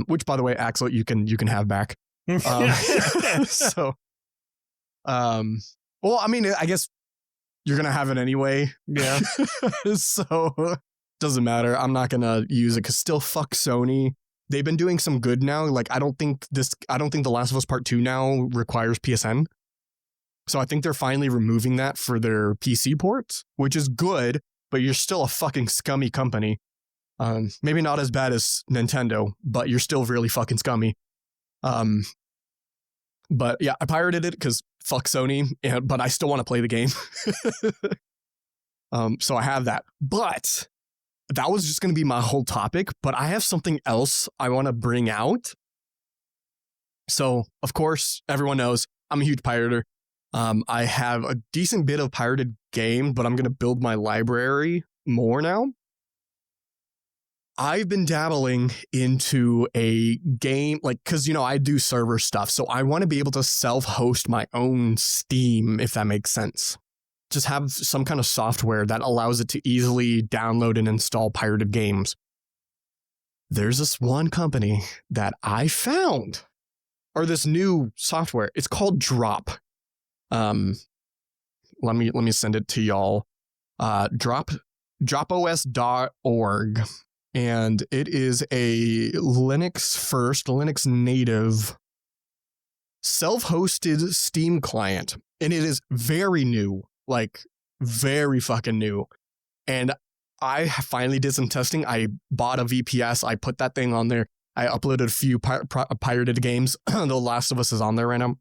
Which, by the way, Axel, you can have back. So, well, I mean, I guess you're gonna have it anyway.
Yeah.
So doesn't matter. I'm not gonna use it because still fuck Sony. They've been doing some good now. Like I don't think The Last of Us Part 2 now requires PSN. So I think they're finally removing that for their PC ports, which is good, but you're still a fucking scummy company. Maybe not as bad as Nintendo, but you're still really fucking scummy. But yeah, I pirated it because fuck Sony, but I still want to play the game. So I have that. But that was just going to be my whole topic, but I have something else I want to bring out. So, of course, everyone knows I'm a huge pirater. I have a decent bit of pirated game, but I'm going to build my library more now. I've been dabbling into a game, like, because, I do server stuff. So I want to be able to self-host my own Steam, if that makes sense. Just have some kind of software that allows it to easily download and install pirated games. There's this one company that I found, or this new software. It's called Drop. Let me send it to y'all. dropos.org. And it is a Linux native self-hosted Steam client. And it is very new, like very fucking new. And I finally did some testing. I bought a VPS. I put that thing on there. I uploaded a few pirated games. The Last of Us is on there right now.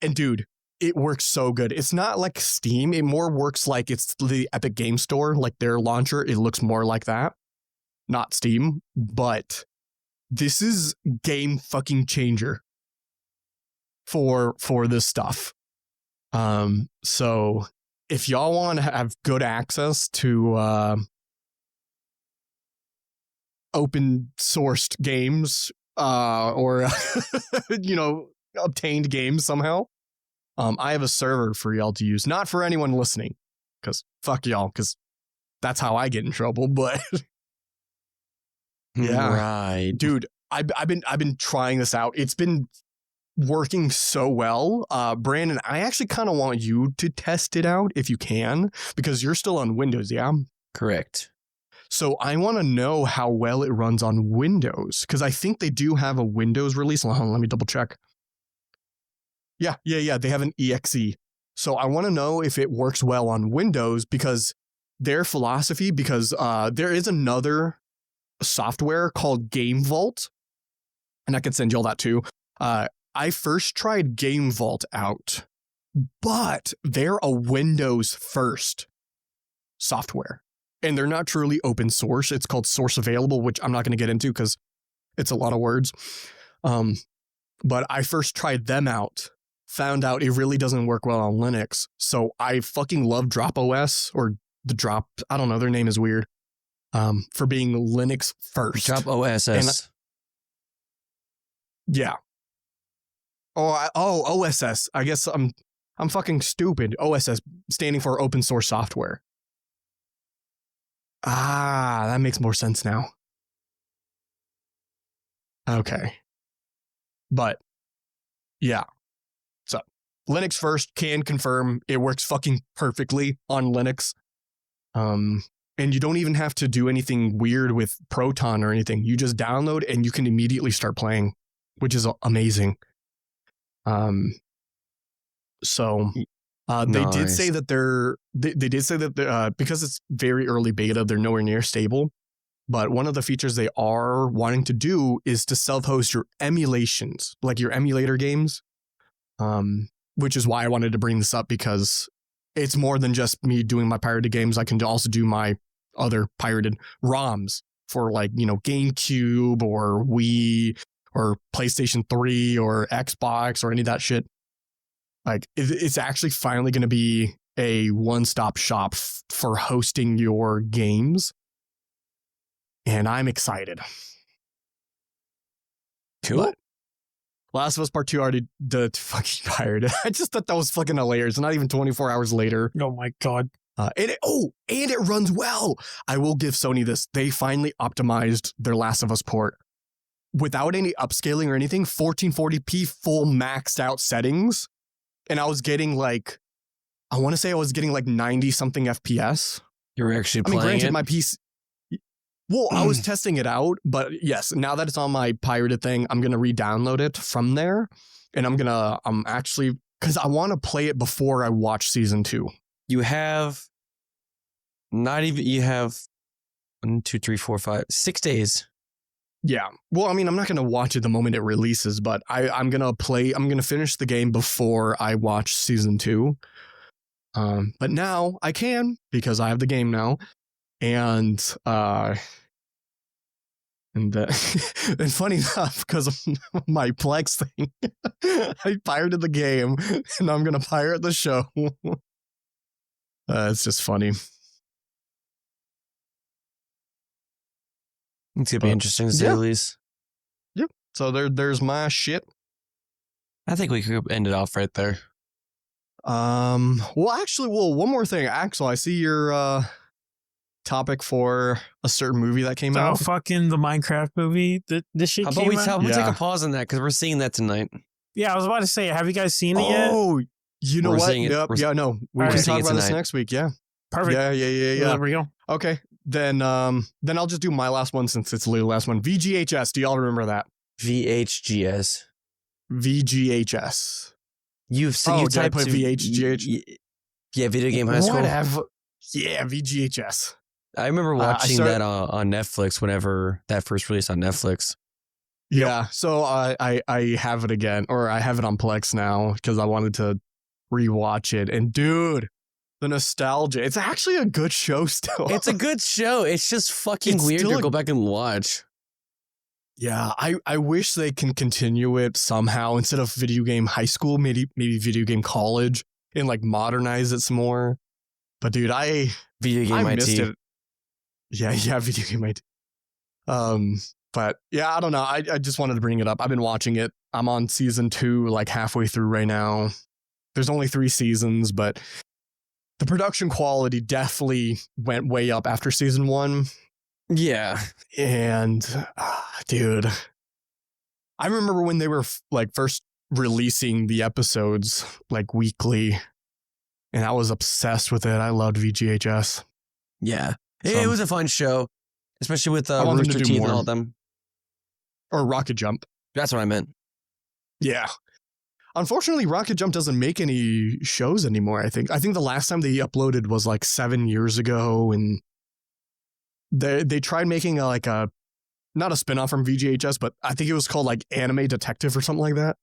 And dude, it works so good. It's not like Steam. It more works like it's the Epic Game Store, like their launcher. It looks more like that. Not Steam, but this is game fucking changer for this stuff. So if y'all want to have good access to open sourced games or obtained games somehow, I have a server for y'all to use, not for anyone listening, because fuck y'all, because that's how I get in trouble. But yeah,
right,
dude, I've been trying this out. It's been working so well. Brandon, I actually kind of want you to test it out if you can, because you're still on Windows, yeah?
Correct.
So I want to know how well it runs on Windows, because I think they do have a Windows release. Hold on, let me double check. Yeah. They have an EXE. So I want to know if it works well on Windows, because their philosophy, because there is another software called Game Vault, and I can send you all that too. I first tried Game Vault out, but they're a Windows first software, and they're not truly open source. It's called Source Available, which I'm not going to get into because it's a lot of words. But I first tried them out, found out it really doesn't work well on Linux. So I fucking love Drop OS, or the Drop. I don't know. Their name is weird. For being Linux first.
Drop OSS.
Yeah. Oh, OSS. I guess I'm fucking stupid. OSS standing for open source software. Ah, that makes more sense now. Okay. But yeah. So Linux first, can confirm it works fucking perfectly on Linux. And you don't even have to do anything weird with Proton or anything. You just download and you can immediately start playing, which is amazing. So they did say that they did say that because it's very early beta, they're nowhere near stable. But one of the features they are wanting to do is to self-host your emulations, like your emulator games, which is why I wanted to bring this up, because it's more than just me doing my pirated games. I can also do my other pirated ROMs for, like, GameCube or Wii or PlayStation 3 or Xbox or any of that shit. Like, it's actually finally going to be a one-stop shop for hosting your games. And I'm excited.
Cool.
But Last of Us Part 2 already did fucking pirated. I just thought that was fucking hilarious. Not even 24 hours later.
Oh my God.
And it runs well. I will give Sony this. They finally optimized their Last of Us port. Without any upscaling or anything, 1440p full maxed out settings. And I was getting like, I want to say I was getting like 90 something FPS.
You were actually playing
granted,
it?
my PC. Well, I was testing it out, but yes, now that it's on my pirated thing, I'm going to re-download it from there. And I'm actually, because I want to play it before I watch season 2.
You have 1, 2, 3, 4, 5, 6 days.
Yeah. Well, I mean, I'm not going to watch it the moment it releases, but I'm going to finish the game before I watch season 2. But now I can because I have the game now. And funny enough, because of my Plex thing, I pirated the game and I'm going to pirate the show. It's just funny.
It's going to be interesting to say the least.
Yep. So there's my shit.
I think we could end it off right there.
Well, one more thing. Axel, I see your topic for a certain movie that came out.
Oh, fucking the Minecraft movie. This shit
How
came out?
about we take a pause on that because we're seeing that tonight.
Yeah, I was about to say, have you guys seen it yet?
Oh, you know
We're
what?
seeing it.
Yep. Yeah, no. We
All
can
right.
talk
Seeing it
about this
tonight.
next week. Yeah.
Perfect.
Yeah.
There we go.
Okay. Then I'll just do my last one since it's the last one. VGHS. Do y'all remember that?
VHGS.
VGHS.
You
did I
typed
put VHGH?
Yeah, Video Game High School.
Whatever. Yeah, VGHS.
I remember watching
started-
that on Netflix whenever that first released on Netflix.
Yeah. So I have it again, or I have it on Plex now because I wanted to rewatch it. And dude, the nostalgia. It's actually a good show still.
It's a good show. It's just fucking
It's
weird
still
to go back and watch.
Yeah, I wish they can continue it somehow instead of Video Game High School, maybe Video Game College, and like modernize it some more. But dude,
Video Game
I
IT.
missed it. Yeah, Video Game IT. But yeah, I don't know. I just wanted to bring it up. I've been watching it. I'm on season 2, like halfway through right now. There's only 3 seasons, but the production quality definitely went way up after season 1.
Yeah.
And dude, I remember when they were like first releasing the episodes like weekly, and I was obsessed with it. I loved VGHS.
Yeah.
So-
It was a fun show, especially with
I want them to
Rooster
do
Teeth and
more.
all them.
Or Rocket Jump.
That's what I meant.
Yeah. Unfortunately, Rocket Jump doesn't make any shows anymore, I think. The last time they uploaded was like 7 years ago, and they tried making not a spinoff from VGHS, but I think it was called like Anime Detective or something like that.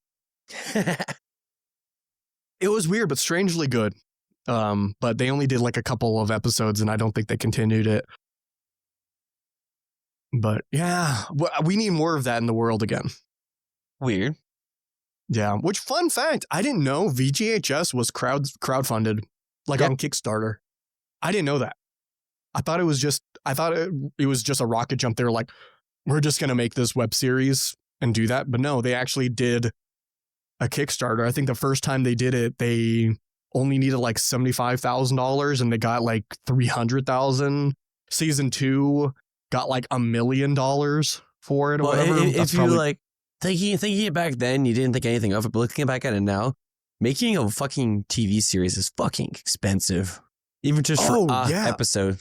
It was weird, but strangely good. But they only did like a couple of episodes, and I don't think they continued it. But yeah, we need more of that in the world again.
Weird.
Yeah. Which, fun fact, I didn't know VGHS was crowdfunded, like
Yeah.
on Kickstarter. I didn't know that. I thought it was just a Rocket Jump. They were like, we're just gonna make this web series and do that. But no, they actually did a Kickstarter. I think the first time they did it, they only needed like $75,000 and they got like $300,000. Season 2 got like $1 million for it or
Well,
whatever.
if
That's
you
probably-
like thinking it back then, you didn't think anything of it, but looking back at it now, making a fucking TV series is fucking expensive. Even just for an
yeah.
episode.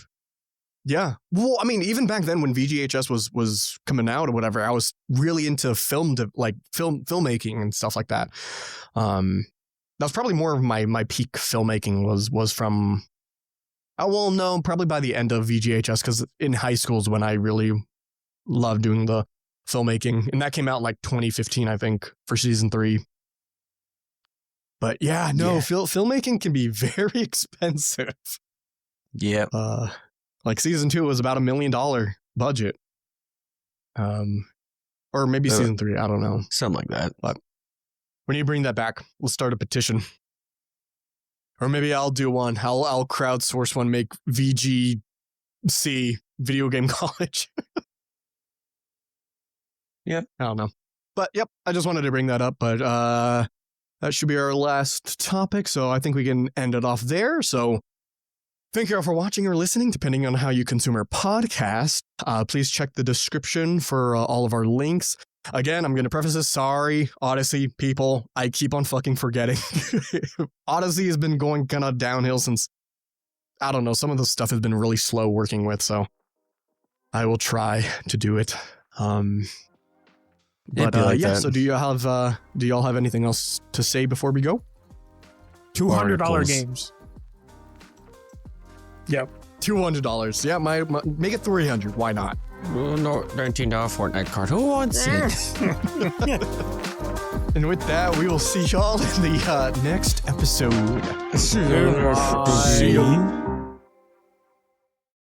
Yeah. Well, I mean, even back then when VGHS was coming out or whatever, I was really into filmmaking and stuff like that. That was probably more of my peak filmmaking was from, probably by the end of VGHS, because in high school is when I really loved doing the filmmaking. And that came out in like 2015, I think, for season 3. But yeah, no, filmmaking can be very expensive.
Yeah.
Like season 2 was about $1 million budget. Or maybe season 3, I don't know.
Something like that.
But when you bring that back, we'll start a petition. Or maybe I'll do one. I'll crowdsource one, make VGC Video Game College.
Yeah.
I don't know. But yep, I just wanted to bring that up. But that should be our last topic. So I think we can end it off there. So thank you all for watching or listening, depending on how you consume our podcast. Please check the description for all of our links. Again, I'm going to preface this. Sorry, Odyssey people. I keep on fucking forgetting. Odyssey has been going kind of downhill since, I don't know, some of the stuff has been really slow working with, so I will try to do it. But yeah, so do you all have anything else to say before we go?
$200 games. Yep.
$200. Yeah, my make it $300. Why not?
No, $19 Fortnite card. Who wants it?
And with that, we will see y'all in the next episode.
See you.